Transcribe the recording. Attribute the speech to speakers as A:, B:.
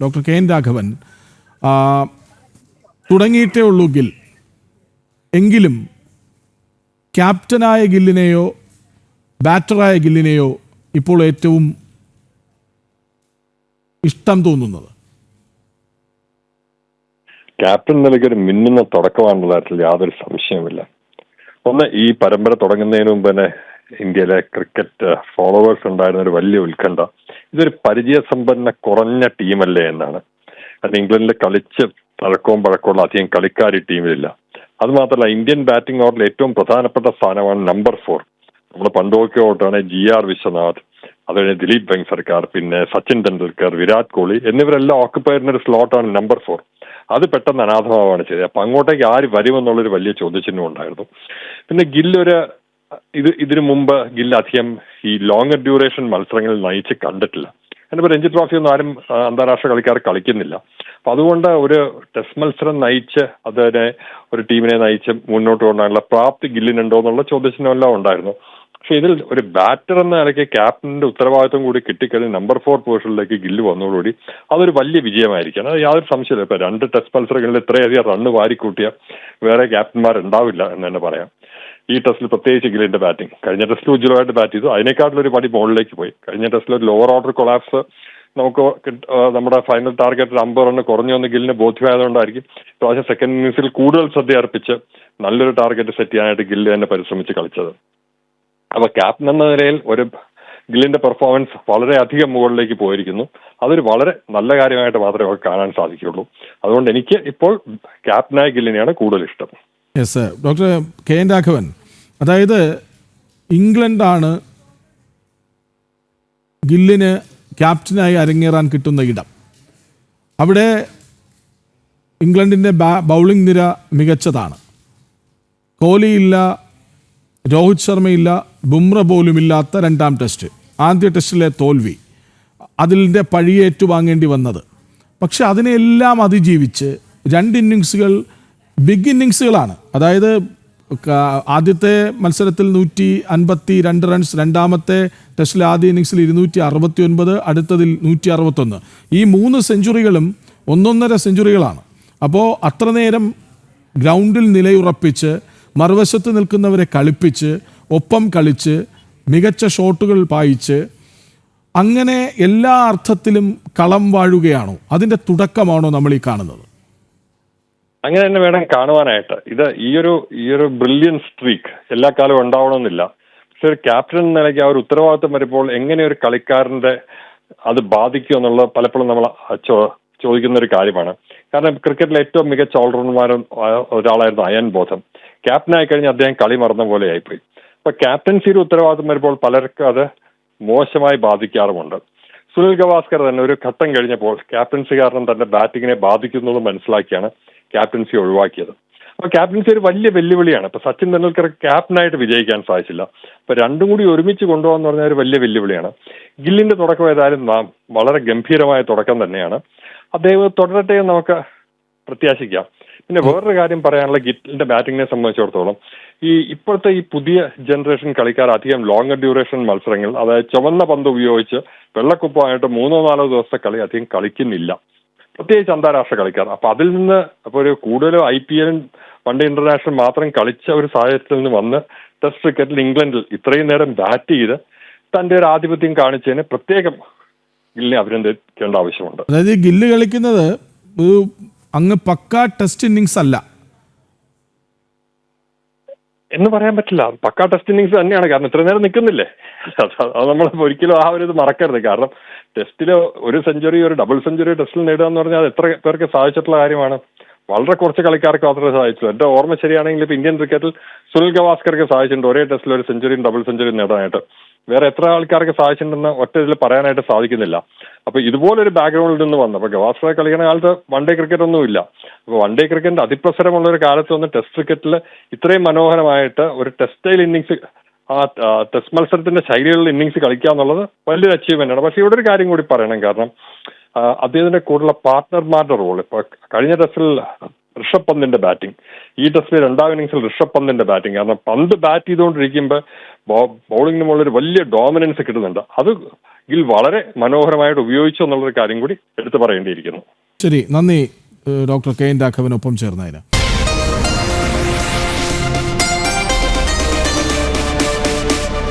A: Doctor K N Raghavan, തുടങ്ങിയിട്ടേ ഉള്ളൂ ഗിൽ. എങ്കിലും ക്യാപ്റ്റനായ ഗില്ലിനെയോ ബാറ്ററായ ഗില്ലിനെയോ ഇപ്പോൾ ഏറ്റവും ഇഷ്ടം തോന്നുന്നത്?
B: ക്യാപ്റ്റൻ നിലയ്ക്ക് ഒരു മിന്നുന്ന തുടക്കമാണെന്ന കാര്യത്തിൽ യാതൊരു സംശയവുമില്ല. ഒന്ന്, ഈ പരമ്പര തുടങ്ങുന്നതിന് മുമ്പ് തന്നെ ഇന്ത്യയിലെ ക്രിക്കറ്റ് ഫോളോവേഴ്സ് ഉണ്ടായിരുന്ന ഒരു വലിയ ഉത്കണ്ഠ, ഇതൊരു പരിചയസമ്പന്ന കുറഞ്ഞ ടീമല്ലേ എന്നാണ്. കാരണം ഇംഗ്ലണ്ടിൽ കളിച്ച് പഴക്കവും പഴക്കമുള്ള അധികം കളിക്കാർ ഈ ടീമിലില്ല. അത് മാത്രമല്ല, ഇന്ത്യൻ ബാറ്റിംഗ് ഓർഡറിൽ ഏറ്റവും പ്രധാനപ്പെട്ട സ്ഥാനമാണ് നമ്പർ 4. നമ്മൾ പണ്ടൊക്കെ ഓട്ടാണ് GR വിശ്വനാഥ്, അതുപോലെ ദിലീപ് വെങ്സർക്കാർ, പിന്നെ സച്ചിൻ തെണ്ടുൽക്കർ, വിരാട് കോഹ്ലി എന്നിവരെല്ലാം ഓക്കുപ്പൈ ചെയ്യുന്ന ഒരു സ്ലോട്ടാണ് നമ്പർ 4. അത് പെട്ടെന്ന് അനാഥമാവാണ് ചെയ്തത്. അപ്പൊ അങ്ങോട്ടേക്ക് ആര് വരുമെന്നുള്ളൊരു വലിയ ചോദ്യചിഹ്നം ഉണ്ടായിരുന്നു. പിന്നെ ഇതിനു മുമ്പ് ഗില്ല് അധികം ഈ ലോങ്ങർ ഡ്യൂറേഷൻ മത്സരങ്ങളിൽ നയിച്ച് കണ്ടിട്ടില്ല. അതിനിപ്പോൾ രഞ്ജി ട്രോഫി ഒന്നും ആരും അന്താരാഷ്ട്ര കളിക്കാർ കളിക്കുന്നില്ല. അപ്പൊ അതുകൊണ്ട് ഒരു ടെസ്റ്റ് മത്സരം നയിച്ച് അതിനെ ഒരു ടീമിനെ നയിച്ച് മുന്നോട്ട് കൊണ്ടുപോകാനുള്ള പ്രാപ്തി ഗില്ലിനുണ്ടോ എന്നുള്ള ചോദ്യചിഹ്നം എല്ലാം ഉണ്ടായിരുന്നു. പക്ഷെ ഇതിൽ ഒരു ബാറ്റർ എന്ന നിലയ്ക്ക് ക്യാപ്റ്റന്റെ ഉത്തരവാദിത്വം കൂടി കിട്ടിക്കഴിഞ്ഞ് നമ്പർ 4 പൊസിഷനിലേക്ക് ഗില്ല് വന്നതോടുകൂടി അതൊരു വലിയ വിജയമായിരിക്കണം. അത് യാതൊരു സംശയമില്ല. ഇപ്പൊ 2 ടെസ്റ്റ് മത്സരങ്ങളിൽ ഇത്രയധികം റണ്ണ് വാരിക്കൂട്ടിയ വേറെ ക്യാപ്റ്റന്മാരുണ്ടാവില്ല എന്ന് തന്നെ പറയാം. ഈ ടെസ്റ്റിൽ പ്രത്യേകിച്ച് ഗില്ലിന്റെ ബാറ്റിംഗ്, കഴിഞ്ഞ ടെസ്റ്റിൽ ഉജ്ജ്വലമായിട്ട് ബാറ്റ് ചെയ്തു, അതിനേക്കാട്ടിലൊരു പടി മുകളിലേക്ക് പോയി. കഴിഞ്ഞ ടെസ്റ്റിൽ ഒരു ലോവർ ഓർഡർ കൊളാപ്സ് നമുക്ക് നമ്മുടെ ഫൈനൽ ടാർഗറ്റ് 50 റണ്ണ് കുറഞ്ഞു വന്ന് ഗില്ലിന് ബോധ്യമായതുകൊണ്ടായിരിക്കും പ്രാവശ്യം സെക്കൻഡ് ഇന്നിംഗ്സിൽ കൂടുതൽ ശ്രദ്ധ അർപ്പിച്ച് നല്ലൊരു ടാർഗറ്റ് സെറ്റ് ചെയ്യാനായിട്ട് ഗില്ല് തന്നെ പരിശ്രമിച്ച് കളിച്ചത്. അപ്പൊ ക്യാപ്റ്റൻ എന്ന നിലയിൽ ഒരു ഗില്ലിന്റെ പെർഫോമൻസ് വളരെയധികം മുകളിലേക്ക് പോയിരിക്കുന്നു. അതൊരു വളരെ നല്ല കാര്യമായിട്ട് മാത്രമേ അവർക്ക് കാണാൻ സാധിക്കുകയുള്ളൂ. അതുകൊണ്ട് എനിക്ക് ഇപ്പോൾ ക്യാപ്റ്റനായ ഗില്ലിനെയാണ് കൂടുതൽ ഇഷ്ടം.
A: Yes, doctor K N Raghavan, അതായത് ഇംഗ്ലണ്ടാണ് ഗില്ലിന് ക്യാപ്റ്റനായി അരങ്ങേറാൻ കിട്ടുന്ന ഇടം. അവിടെ ഇംഗ്ലണ്ടിൻ്റെ ബൗളിംഗ് നിര മികച്ചതാണ്. കോഹ്ലിയില്ല, രോഹിത് ശർമ്മയില്ല, ബുംറ പോലുമില്ലാത്ത 2ാം ടെസ്റ്റ്, ആദ്യ ടെസ്റ്റിലെ തോൽവി, അതിൻ്റെ പഴിയേറ്റുവാങ്ങേണ്ടി വന്നത്. പക്ഷെ അതിനെല്ലാം അതിജീവിച്ച് 2 ഇന്നിങ്സുകൾ ബിഗ് ഇന്നിങ്സുകളാണ്. അതായത് ആദ്യത്തെ മത്സരത്തിൽ 152 റൺസ്, 2ാമത്തെ ടെസ്റ്റിലെ ആദ്യ ഇന്നിങ്സിൽ 269, അടുത്തതിൽ 161. ഈ 3 സെഞ്ചുറികളും 1.5 സെഞ്ചുറികളാണ്. അപ്പോൾ അത്ര നേരം ഗ്രൗണ്ടിൽ നിലയുറപ്പിച്ച് മറുവശത്ത് നിൽക്കുന്നവരെ കളിപ്പിച്ച് ഒപ്പം കളിച്ച് മികച്ച ഷോട്ടുകൾ പായിച്ച് അങ്ങനെ എല്ലാ അർത്ഥത്തിലും കളം വാഴുകയാണോ? അതിൻ്റെ തുടക്കമാണോ നമ്മൾ ഈ കാണുന്നത്?
B: അങ്ങനെ തന്നെ വേണം കാണുവാനായിട്ട്. ഈയൊരു ബ്രില്യൻ സ്ട്രീക്ക് എല്ലാ കാലവും ഉണ്ടാവണമെന്നില്ല. പക്ഷെ ഒരു ക്യാപ്റ്റൻ എന്ന നിലയ്ക്ക് ആ ഒരു ഉത്തരവാദിത്വം വരുമ്പോൾ എങ്ങനെ ഒരു കളിക്കാരന്റെ അത് ബാധിക്കും എന്നുള്ളത് പലപ്പോഴും നമ്മൾ ചോദിക്കുന്ന ഒരു കാര്യമാണ്. കാരണം ക്രിക്കറ്റിലെ ഏറ്റവും മികച്ച ഓൾറൗണ്ടർമാരും ഒരാളായിരുന്നു അയൻ ബോഥം. ക്യാപ്റ്റനായി കഴിഞ്ഞ് അദ്ദേഹം കളി മറന്ന പോലെ ആയിപ്പോയി. അപ്പൊ ക്യാപ്റ്റൻസിയുടെ ഉത്തരവാദിത്വം വരുമ്പോൾ പലർക്കും അത് മോശമായി ബാധിക്കാറുമുണ്ട്. സുനിൽ ഗവാസ്കർ തന്നെ ഒരു ഘട്ടം കഴിഞ്ഞപ്പോൾ ക്യാപ്റ്റൻസി കാരണം തന്റെ ബാറ്റിങ്ങിനെ ബാധിക്കുന്നത് മനസ്സിലാക്കിയാണ് ക്യാപ്റ്റൻസി ഒഴിവാക്കിയത്. അപ്പൊ ക്യാപ്റ്റൻസി ഒരു വലിയ വെല്ലുവിളിയാണ്. ഇപ്പൊ സച്ചിൻ തെണ്ടുൽക്കർ ക്യാപ്റ്റനായിട്ട് വിജയിക്കാൻ സാധിച്ചില്ല. അപ്പൊ രണ്ടും കൂടി ഒരുമിച്ച് കൊണ്ടുപോകാന്ന് പറഞ്ഞാൽ ഒരു വലിയ വെല്ലുവിളിയാണ്. ഗില്ലിന്റെ തുടക്കം ഏതായാലും വളരെ ഗംഭീരമായ തുടക്കം തന്നെയാണ്. അദ്ദേഹം തുടരട്ടെ എന്ന് നമുക്ക് പ്രത്യാശിക്കാം. പിന്നെ വേറൊരു കാര്യം പറയാനുള്ള ഗില്ലിന്റെ ബാറ്റിങ്ങിനെ സംബന്ധിച്ചിടത്തോളം, ഇപ്പോഴത്തെ ഈ പുതിയ ജനറേഷൻ കളിക്കാർ അധികം ലോങ്ങർ ഡ്യൂറേഷൻ മത്സരങ്ങൾ, അതായത് ചുവന്ന പന്ത് ഉപയോഗിച്ച് വെള്ളക്കുപ്പമായിട്ട് 3-4 ദിവസത്തെ കളി അധികം കളിക്കുന്നില്ല, പ്രത്യേകിച്ച് അന്താരാഷ്ട്ര കളിക്കാർ. അപ്പൊ അതിൽ നിന്ന് ഒരു കൂടുതലും IPL, വൺ ഡേ ഇന്റർനാഷണൽ മാത്രം കളിച്ച ഒരു സാഹചര്യത്തിൽ നിന്ന് വന്ന് ടെസ്റ്റ് ക്രിക്കറ്റിൽ ഇംഗ്ലണ്ടിൽ ഇത്രയും നേരം ബാറ്റ് ചെയ്ത് തന്റെ ഒരു ആധിപത്യം കാണിച്ചതിന് പ്രത്യേകം ഗില്ലിനെ അഭിനന്ദിക്കേണ്ട ആവശ്യമുണ്ട്.
A: അതായത് ഗില്ല് കളിക്കുന്നത് അങ്ങ് പക്കാ ടെസ്റ്റ് ഇന്നിങ്സ് അല്ല
B: എന്ന് പറയാൻ പറ്റില്ല. പക്കാ ടെസ്റ്റ് ഇന്നിങ്സ് തന്നെയാണ്. കാരണം ഇത്ര നേരം നിൽക്കുന്നില്ലേ. അത് നമ്മൾ ഒരിക്കലും ആ ഒരു ഇത് മറക്കരുത്. കാരണം ടെസ്റ്റിൽ ഒരു സെഞ്ചുറി, ഒരു ഡബിൾ സെഞ്ചുറി ടെസ്റ്റിൽ നേടുക എന്ന് പറഞ്ഞാൽ അത് എത്ര പേർക്ക് സാധിച്ചിട്ടുള്ള കാര്യമാണ്? വളരെ കുറച്ച് കളിക്കാർക്ക് മാത്രമേ സാധിച്ചു. എന്റെ ഓർമ്മ ശരിയാണെങ്കിൽ ഇപ്പൊ ഇന്ത്യൻ ക്രിക്കറ്റിൽ സുനിൽ ഗവാസ്കർക്ക് സാധിച്ചിട്ടുണ്ട് ഒരേ ടെസ്റ്റിൽ ഒരു സെഞ്ചുറിയും ഡബിൾ സെഞ്ചുറിയും നേടാനായിട്ട്. വേറെ എത്ര ആൾക്കാർക്ക് സാധിച്ചിട്ടുണ്ടെന്ന് ഒറ്റ ഇതിൽ പറയാനായിട്ട് സാധിക്കുന്നില്ല. അപ്പൊ ഇതുപോലൊരു ബാക്ക്ഗ്രൗണ്ടിൽ നിന്ന് വന്നു. അപ്പൊ ഗവാസ്കർ കളിക്കുന്ന കാലത്ത് വൺ ഡേ ക്രിക്കറ്റ് ഒന്നും ഇല്ല. അപ്പൊ വൺ ഡേ ക്രിക്കറ്റിന്റെ അതിപ്രസരമുള്ള ഒരു കാലത്ത് വന്ന് ടെസ്റ്റ് ക്രിക്കറ്റിൽ ഇത്രയും മനോഹരമായിട്ട് ഒരു ടെസ്റ്റൈൽ ഇന്നിങ്സ്, ആ ടെസ്റ്റ് മത്സരത്തിന്റെ ശൈലിയുള്ള ഇന്നിങ്സ് കളിക്കുക എന്നുള്ളത് വലിയൊരു അച്ചീവ്മെന്റ് ആണ്. പക്ഷെ ഇവിടെ ഒരു കാര്യം കൂടി പറയണം. കാരണം അദ്ദേഹത്തിന്റെ കൂടെയുള്ള പാർട്ട്ണർമാരുടെ റോൾ, ഇപ്പൊ കഴിഞ്ഞ ടെസ്റ്റിൽ ഋഷഭ് പന്തിന്റെ ബാറ്റിംഗ്. ഈ ടെസ്റ്റിലെ രണ്ടാം ഇന്നിംഗ്സിൽ ഋഷഭ് പന്തിന്റെ ബാറ്റിംഗ്. കാരണം പന്ത് ബാറ്റ് ചെയ്തുകൊണ്ടിരിക്കുമ്പോൾ ബൗളിംഗിന് മുകളിൽ ഒരു വലിയ ഡോമിനൻസ് കിട്ടുന്നുണ്ട്. അത് ഗിൽ വളരെ മനോഹരമായിട്ട് ഉപയോഗിച്ചു എന്നുള്ളൊരു കാര്യം കൂടി എടുത്തു പറയേണ്ടിയിരിക്കുന്നു.
A: ശരി, നന്ദി ഡോക്ടർ കെ എൻ രാഘവനൊപ്പം ചേർന്നതിന്.